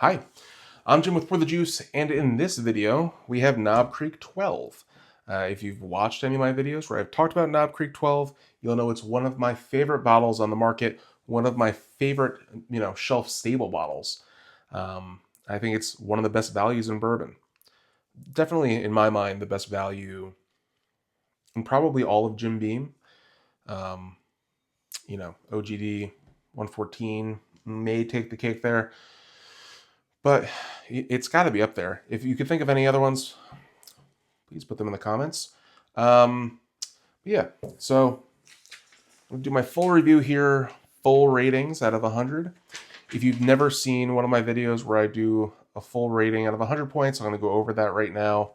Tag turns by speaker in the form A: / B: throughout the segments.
A: Hi, I'm Jim with Pour the Juice, and in this video, we have Knob Creek 12. If you've watched any of my videos where I've talked about Knob Creek 12, you'll know it's one of my favorite bottles on the market, one of my favorite, shelf-stable bottles. I think it's one of the best values in bourbon. Definitely, in my mind, the best value in probably all of Jim Beam. Um, OGD 114 may take the cake there. But it's got to be up there. If you could think of any other ones, please put them in the comments. Yeah, so I'll do my full review here, full ratings out of 100. If you've never seen one of my videos where I do a full rating out of 100 points, I'm going to go over that right now.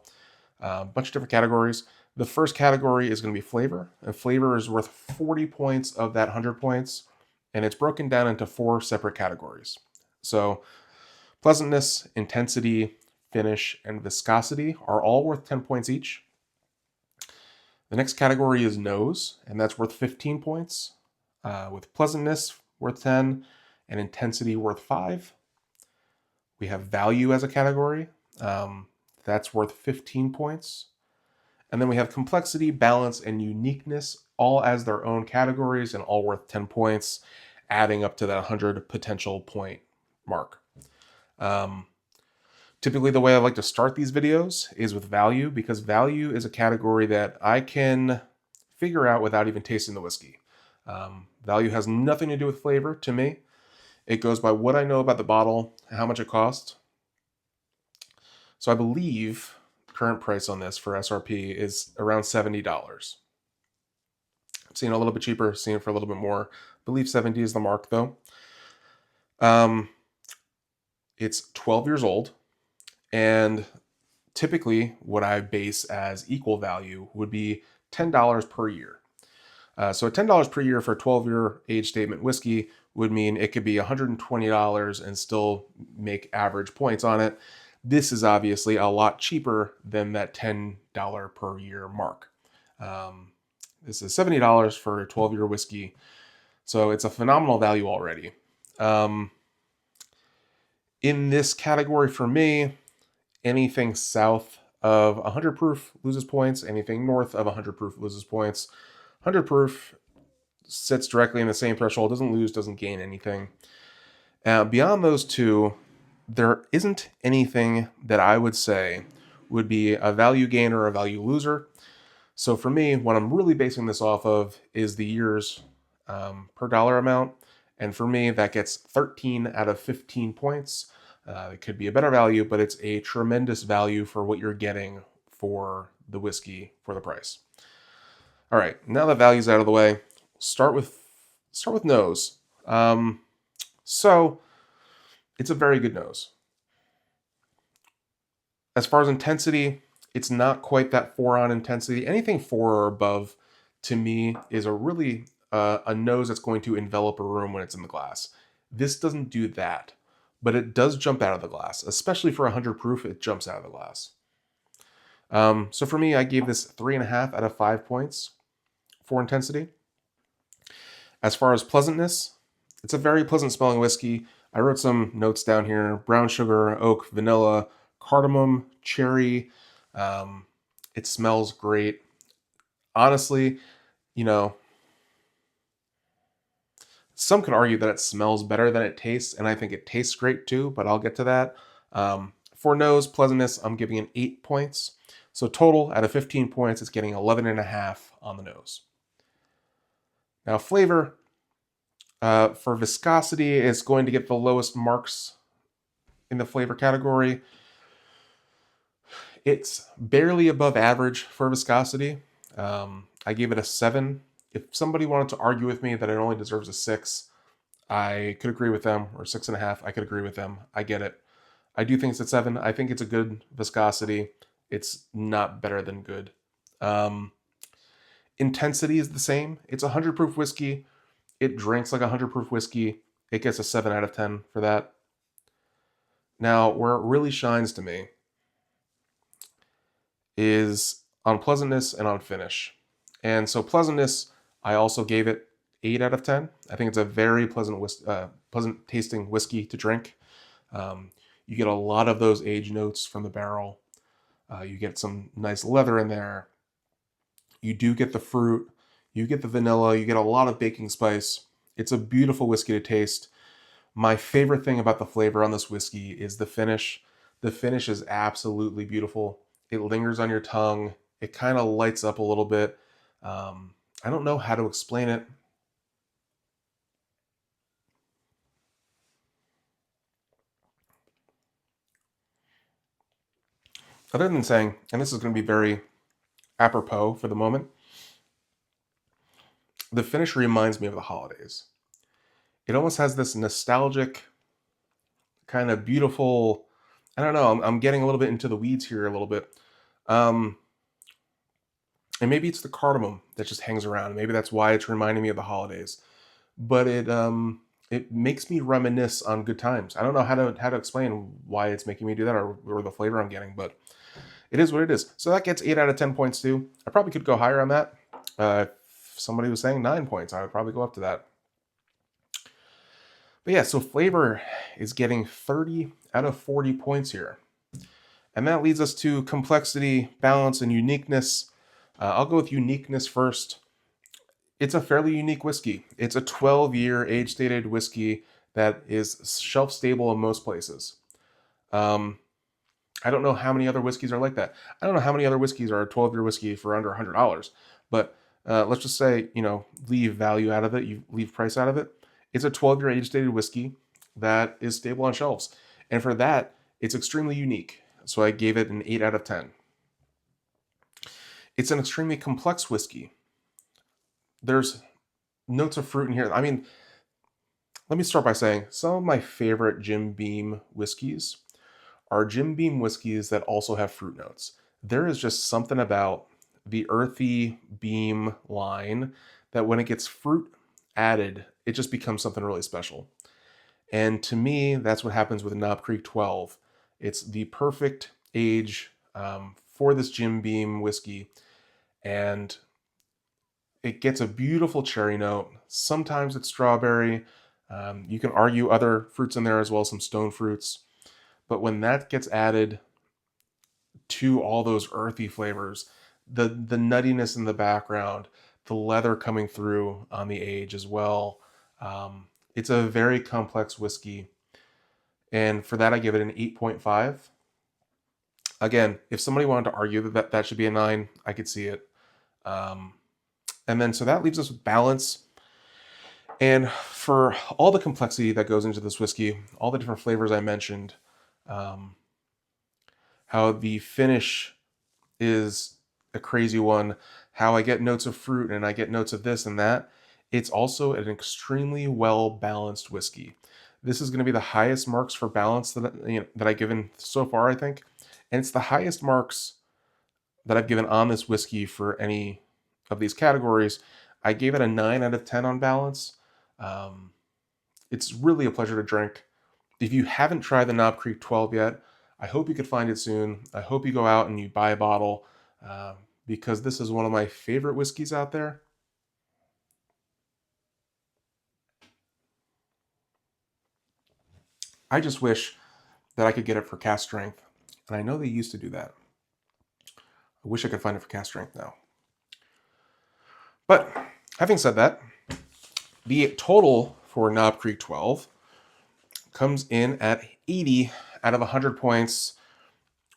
A: A bunch of different categories. The first category is going to be flavor, and flavor is worth 40 points of that 100 points, and it's broken down into 4 separate categories. So pleasantness, intensity, finish, and viscosity are all worth 10 points each. The next category is nose, and that's worth 15 points, with pleasantness worth 10 and intensity worth 5. We have value as a category. That's worth 15 points. And then we have complexity, balance, and uniqueness, all as their own categories and all worth 10 points, adding up to that 100 potential point mark. Typically, the way I like to start these videos is with value, because value is a category that I can figure out without even tasting the whiskey. Value has nothing to do with flavor to me. It goes by what I know about the bottle, how much it costs. So I believe the current price on this for SRP is around $70. I'm seeing a little bit cheaper, seeing it for a little bit more. I believe 70 is the mark though. It's 12 years old, and typically what I base as equal value would be $10 per year. So $10 per year for a 12-year age statement whiskey would mean it could be $120 and still make average points on it. This is obviously a lot cheaper than that $10 per year mark. This is $70 for a 12-year whiskey, so it's a phenomenal value already. In this category for me, anything south of 100 proof loses points. Anything north of 100 proof loses points. 100 proof sits directly in the same threshold, doesn't lose, doesn't gain anything. Beyond those two, there isn't anything that I would say would be a value gainer or a value loser. So for me, what I'm really basing this off of is the years per dollar amount. And for me, that gets 13 out of 15 points. It could be a better value, but it's a tremendous value for what you're getting for the whiskey for the price. All right, now that value's out of the way, start with nose. So it's a very good nose. As far as intensity, it's not quite that 4 on intensity. Anything 4 or above, to me, is a really a nose that's going to envelop a room when it's in the glass. This doesn't do that, but it does jump out of the glass, especially for 100 proof. It jumps out of the glass. So for me, I gave this 3.5 out of 5 points for intensity. As far as pleasantness, it's a very pleasant smelling whiskey. I wrote some notes down here: brown sugar, oak, vanilla, cardamom, cherry. It smells great. Honestly, some could argue that it smells better than it tastes, and I think it tastes great too, but I'll get to that. For nose pleasantness, I'm giving it 8 points. So total, out of 15 points, it's getting 11.5 on the nose. Now flavor, for viscosity, it's going to get the lowest marks in the flavor category. It's barely above average for viscosity. I gave it a 7. If somebody wanted to argue with me that it only deserves a 6, I could agree with them, or 6.5. I could agree with them. I get it. I do think it's at 7. I think it's a good viscosity. It's not better than good. Intensity is the same. It's a 100 proof whiskey. It drinks like a 100 proof whiskey. It gets a 7 out of 10 for that. Now, where it really shines to me is on pleasantness and on finish. And so pleasantness, I also gave it 8 out of 10. I think it's a very pleasant tasting whiskey to drink. You get a lot of those age notes from the barrel. You get some nice leather in there. You do get the fruit. You get the vanilla. You get a lot of baking spice. It's a beautiful whiskey to taste. My favorite thing about the flavor on this whiskey is the finish. The finish is absolutely beautiful. It lingers on your tongue. It kind of lights up a little bit. I don't know how to explain it. Other than saying, and this is going to be very apropos for the moment, the finish reminds me of the holidays. It almost has this nostalgic, kind of beautiful, I don't know, I'm getting a little bit into the weeds here a little bit. And maybe it's the cardamom that just hangs around. Maybe that's why it's reminding me of the holidays. But it makes me reminisce on good times. I don't know how to explain why it's making me do that or the flavor I'm getting, but it is what it is. So that gets 8 out of 10 points too. I probably could go higher on that. If somebody was saying 9 points, I would probably go up to that. But yeah, so flavor is getting 30 out of 40 points here. And that leads us to complexity, balance, and uniqueness. I'll go with uniqueness first. It's a fairly unique whiskey. It's a 12-year age-stated whiskey that is shelf-stable in most places. I don't know how many other whiskeys are like that. I don't know how many other whiskeys are a 12-year whiskey for under $100. But let's just say, leave value out of it, you leave price out of it. It's a 12-year age-stated whiskey that is stable on shelves. And for that, it's extremely unique. So I gave it an 8 out of 10. It's an extremely complex whiskey. There's notes of fruit in here. I mean, let me start by saying some of my favorite Jim Beam whiskeys are Jim Beam whiskeys that also have fruit notes. There is just something about the earthy Beam line that when it gets fruit added, it just becomes something really special. And to me, that's what happens with Knob Creek 12. It's the perfect age for this Jim Beam whiskey. And it gets a beautiful cherry note. Sometimes it's strawberry. You can argue other fruits in there as well, some stone fruits. But when that gets added to all those earthy flavors, the nuttiness in the background, the leather coming through on the age as well, it's a very complex whiskey. And for that, I give it an 8.5. Again, if somebody wanted to argue that should be a 9, I could see it. And then so that leaves us with balance. And for all the complexity that goes into this whiskey, all the different flavors I mentioned, how the finish is a crazy one, how I get notes of fruit and I get notes of this and that, it's also an extremely well-balanced whiskey. This is going to be the highest marks for balance that I've given so far, I think. And it's the highest marks that I've given on this whiskey for any of these categories. I gave it a 9 out of 10 on balance. It's really a pleasure to drink. If you haven't tried the Knob Creek 12 yet, I hope you could find it soon. I hope you go out and you buy a bottle because this is one of my favorite whiskeys out there. I just wish that I could get it for cask strength. And I know they used to do that. I wish I could find it for cask strength now. But having said that, the total for Knob Creek 12 comes in at 80 out of 100 points,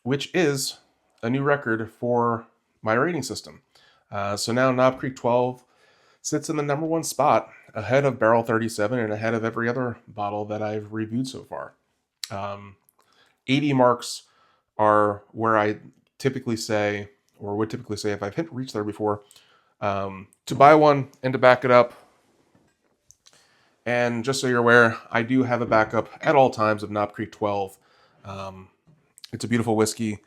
A: which is a new record for my rating system. So now Knob Creek 12 sits in the number 1 spot, ahead of Barrel 37 and ahead of every other bottle that I've reviewed so far. 80 marks are where I typically say, or would typically say if I've reached there before, to buy one and to back it up. And just so you're aware, I do have a backup at all times of Knob Creek 12. It's a beautiful whiskey.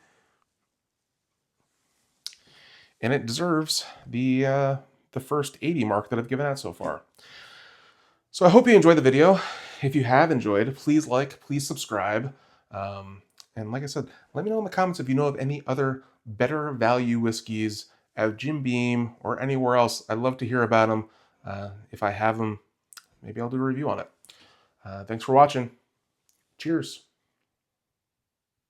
A: And it deserves the first 80 mark that I've given out so far. So I hope you enjoyed the video. If you have enjoyed, please like, please subscribe. And like I said, let me know in the comments if you know of any other better value whiskeys at Jim Beam or anywhere else. I'd love to hear about them. If I have them, maybe I'll do a review on it. Thanks for watching. Cheers.